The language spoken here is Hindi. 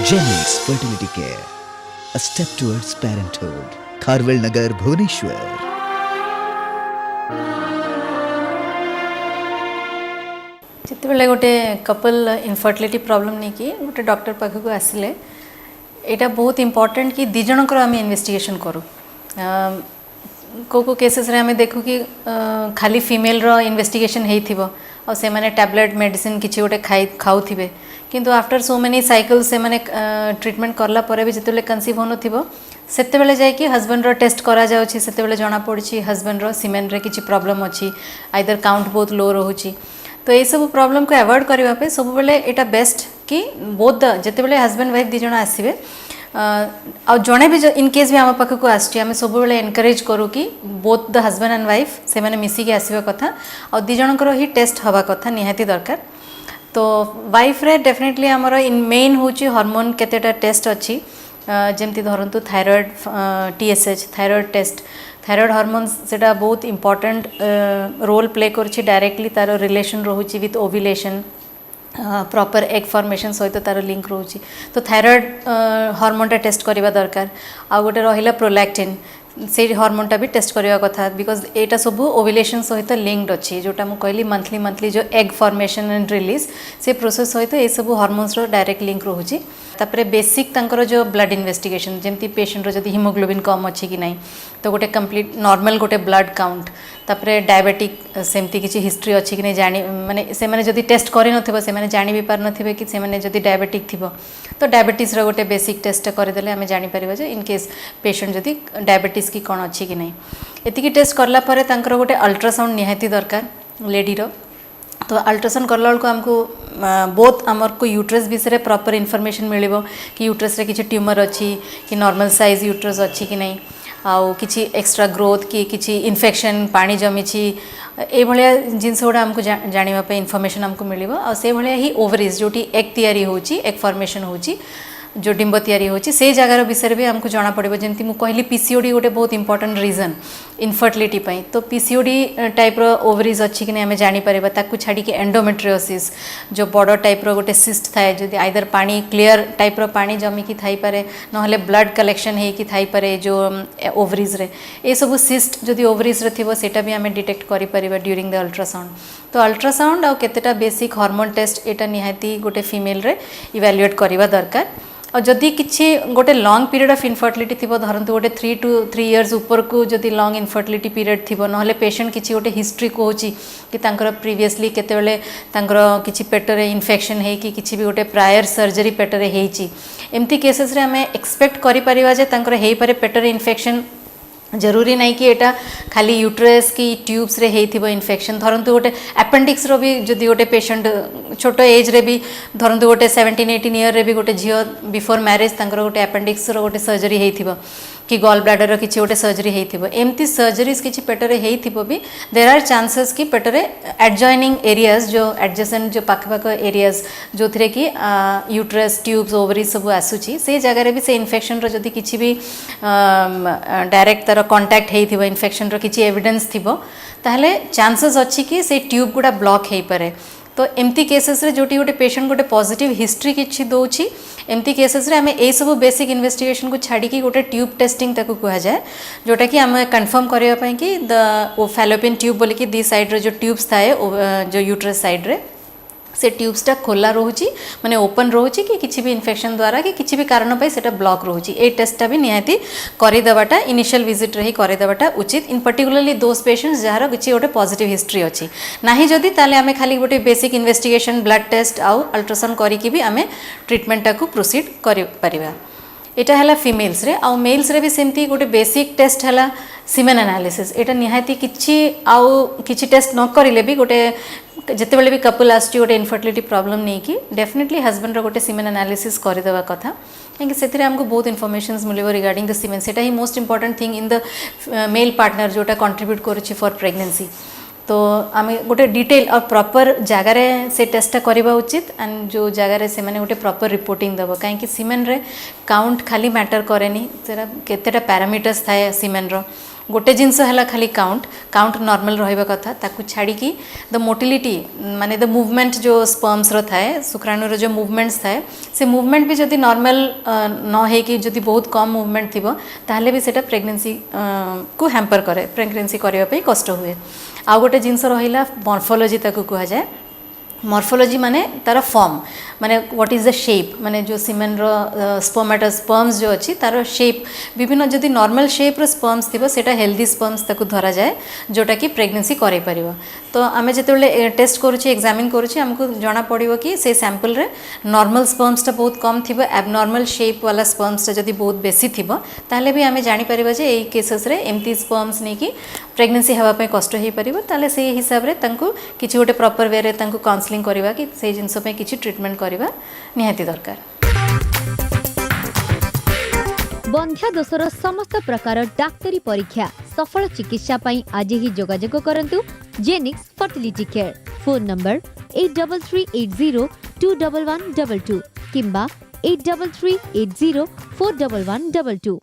Jennings Fertility Care, a step towards parenthood. Kharwal Nagar, Bhubaneswar. जिते गोटे कपल इनफर्टिलिटी प्रॉब्लम नहीं कि गोटे डॉक्टर पाखक आसिले यहाँ बहुत इम्पोर्टेंट कि दी जनकर आम इन्वेस्टिगेशन करूँ को केसेस रे आम देखू कि खाली फीमेल रो इन्वेस्टिगेशन हो से माने टैबलेट मेडिसिन किसी गोटे खाऊे किंतु आफ्टर सो मेनी साइकिल से माने ट्रीटमेंट करला परे भी जिते कनसीव हो सेतेबेले जाइए हजबैंड रो टेस्ट करा जाउछि सेतेबेले जना पड़ी हजबैंड रो सीमेन रे किछि प्रॉब्लम अच्छी आइदर काउंट बहुत लो रोची तो ये सब प्रॉब्लम को अवॉइड करने सब बेले यहाँ बेस्ट कि बोथ जिते बड़े हजबैंड वाइफ दी जन आसवे आ जड़े भी इन केस भी आम पाखक आम सब बेले एनकरेज करूँ कि both the husband and wife से मैंने मिसिकी आसवा कथा और दी जनकर ही टेस्ट हवा कथा निहाती दरकार तो वाइफ रे डेफिनेटली आमर इन मेन हूँ हार्मोन केतेटा टेस्ट अच्छी जमती धरतु thyroid TSH thyroid test thyroid hormone सेटा बहुत इंपोर्टेंट रोल प्ले करछि डायरेक्टली तार रिलेशन रोची with ovulation proper egg formation सहित तार लिंक रोची तो थायराइड हार्मोनटा टेस्ट करवा दरकार आ गोटे रहिला प्रोलैक्टिन से हार्मोनटा भी टेस्ट करवा कथा बिकॉज एटा सब ओव्युलेशन सहित लिंक्ड अच्छी जोटा मु कहली मंथली जो एग फॉर्मेशन एंड रिलीज से प्रोसेस सहित ये सब हार्मोन्स रो डायरेक्ट लिंक रोची तापरे बेसिक तांकर जो ब्लड इन्वेस्टिगेशन जमती पेशेंट रो जदी हीमोग्लोबिन कम अच्छी कि नहीं तो गोटे कंप्लीट नॉर्मल गोटे ब्लड काउंट तापरे डायबिटिक सेमती किसी हिस्ट्री अच्छी कि नहीं जानी माने से माने जदी टेस्ट करि नथिबो से माने जानि भी पार नथिबे कि से माने जदी डायबिटिक थिबो तो डायबिटीज रो गोटे बेसिक टेस्ट करदेले आमे जानि परिबा जे इन केस पेशेंट जदी डायबिटीज की कौन अच्छी कि नहीं एतिकी टेस्ट करला परे तांकर गोटे अल्ट्रासाउंड निहाती दरकार लेडी रो तो अल्ट्रासाउंड करला बेलू आमको बोथ आमर को यूट्रस विषय प्रॉपर इनफॉरमेशन मिलिबो कि यूट्रस रे किछि ट्यूमर अच्छी कि नॉर्मल साइज यूट्रस अच्छी कि नहीं आउ किछि एक्स्ट्रा ग्रोथ कि किछि इन्फेक्शन पानी जमीछि ए भलिया जिनस गुड़ा आमको जानिबा पे इनफॉरमेशन आमको मिलिबो आ से भलिया ही ओवरीज जोटी एग तयारी होची एग फॉर्मेशन होची जो डिंब तैयारी होची से जगार विषय भी आमको जाना पड़ो जमती मु कहली PCOD गोटे बहुत इंपोर्टेंट रीजन इनफर्टिलिटी पई तो PCOD टाइप रो ओवरीज अच्छी कि आम जानी परिबा ताकू छाड़ी के एंडोमेट्रियोसिस जो बड़ टाइप रो गोटे सिस्ट थाए जदि आइदर पानी क्लियर टाइप रो पानी जमी की थाई पारे नहले ब्लड कलेक्शन हे कि थाई पारे जो ओवरीज रे ए सब सिस्ट जदि ओवरीज रे थिबो सेटा भी आम डिटेक्ट करि परिबा ड्यूरिंग द अल्ट्रासाउंड तो अल्ट्रासाउंड आ केतेटा बेसिक हार्मोन टेस्ट एटा निहाती गोटे फीमेल रे इवैल्यूएट करबा दरकार और जदि किसी गोटे लॉन्ग पीरियड ऑफ इनफर्टिलिटी थी धरतु गोटे 3 to 3 years ऊपर को जदि लॉन्ग इनफर्टिलिटी पीरियड थी ना पेशेंट किसी गोटे हिस्ट्री कहूँ कि तांकर प्रीवियसली केतेबेले तांकर किसी पेटरे इन्फेक्शन है कि किसी भी गोटे प्रायर सर्जरी पेटरे हेची एमती केसेस रे आमे एक्सपेक्ट करि परिबा जे तांकर हेई पारे पेटरे इन्फेक्शन जरूरी नहीं कि एटा खाली यूट्रस की ट्यूब्स रे हेइथिबो इन्फेक्शन धरतु गोटे अपेंडिक्स रो भी जदि गोटे पेशेंट छोट एज रे भी धरतु गोटे 17-18 ईयर रे भी गोटे झियो बिफोर मैरिज तांकर गोटे अपेंडिक्स रो गोटे सर्जरी हेइथिबो कि गॉल ब्लैडर रो किछि गोटे सर्जरी हेइथिबो एमती सर्जरीज किछि पेटरे हेइथिबो भी देयर आर चांसेस कि पेटरे एडजॉइनिंग एरियाज जो एडजेसेंट जो पाख एरियाज जो थिरे कि यूट्रस ट्यूब्स ओवरीज सब आसुची से जगह रे भी से इन्फेक्शन रो जदि किछि भी डायरेक्ट तार कांटेक्ट हेइथिबो इन्फेक्शन रो किछि एविडेंस थिबो ताहले चांसेस अच्छी कि से ट्यूब गुडा ब्लॉक हेइ पारे तो एमती केसेस रे जोटी गोटे पेशेंट गोटे पॉजिटिव हिस्ट्री किछि दोछि एमती केसेस रे आमे ए सब बेसिक इन्वेस्टिगेशन को छाड़ी कि गोटे ट्यूब टेस्टिंग ताकू कहा जाए जोटा कि आमे कंफर्म करबा पई कि द फैलोपियन ट्यूब बोली कि दी साइड रे जो ट्यूब्स थाए जो यूट्रस साइड रे से ट्यूब्सटा खोला रोची माने ओपन रोची कि किसी भी इन्फेक्शन द्वारा कि किसी भी कारण पाई सेटा ब्लॉक रोची ए टेस्टटा भी निहाती करदेवाटा इनिशियल विजिट रे ही करदेवाटा उचित in particularly those patients jar किसी गोटे पॉजिटिव हिस्ट्री अच्छी नाही जदि ताले आमे खाली गोटे बेसिक इन्वेस्टिगेशन ब्लड टेस्ट आउ अल्ट्रासाउंड करिकि भी आमे ट्रीटमेंटा को प्रोसीड करि परिबा एटा हला फीमेल्स रे आउ मेल्स रे भी सेमती गोटे बेसिक टेस्ट हला सीमेन एनालिसिस एटा निहाती किछि आउ किछि टेस्ट न करिले भी गोटे जिते बेले भी कपल आसची गोटे इनफर्टिलिटी प्रॉब्लम नहीं कि डेफिनेटली हस्बैंड रो गोटे सीमेन एनालिसिस करदेवा कथा कहीं से हमको बहुत इनफॉरमेशंस मिले रिगार्डिंग द सीमेन सेटा ही most important thing in the male partner जोटा कंट्रीब्यूट करुच्ची फॉर प्रेगनेंसी तो आम गोटे डिटेल और प्रॉपर जगार से टेस्टा करवा उचित एंड जो जगार से माने गोटे प्रॉपर रिपोर्टिंग दब कहीं सीमेन रे काउंट खाली मैटर करेनी केतेटा पैरामीटर्स थाए सीमेन रो गोटे जिनस है खाली काउंट नॉर्मल रहिबा कथा ताकू छाड़ी की द मोटिलिटी माने द मूवमेंट जो स्पर्म्स रो थाए शुक्राणु रो जो मूवमेंट्स थाए से मूवमेंट भी जदि नॉर्मल न है कि जदि बहुत कम मूवमेंट थिबो ताहले भी सेटा प्रेगनेंसी को हैम्पर करे प्रेगनेंसी करबा पे कष्ट हुए। आ गोटे जिनस रहिला मॉर्फोलॉजी ताकू कहा जाए। मॉर्फोलॉजी माने तार फॉर्म माने व्हाट इज द शेप माने जो सीमेन रो स्पर्म्स जो अच्छी तार शेप विभिन्न जदि नॉर्मल शेप रो स्पर्म्स थिबो सेटा हेल्दी स्पर्म्स ताकू धरा जाए जोटा कि प्रेगनेंसी करे परिबो। तो आमे जेतेबेले टेस्ट करूची एग्जामिन करूची हमको जाना पड़िबो कि से सैंपल रे नॉर्मल स्पर्म्स टा बहुत कम थिबो एबनॉर्मल शेप वाला स्पर्म्स टा जदि बहुत बेसी थिबो ताहले भी आमे जानि परिबो जे एई केसेस रे एम्ति स्पर्म्स नै कि प्रेगनेंसी हेबा पे कष्ट हे परिबो ताहले से हिसाब रे तांको किछि गोटे प्रॉपर वे रे तांको काउंसलिंग करबा कि से जिंस पे किछि ट्रीटमेंट करबा निहाती दरकार। बंध्या दोषर समस्त प्रकार डाक्तरी परीक्षा सफल चिकित्सा पाई आज ही जोगाजोग करंतु जेनिक्स फर्टिलिटी केयर। फोन नंबर 8338021122 किंबा 8338041122।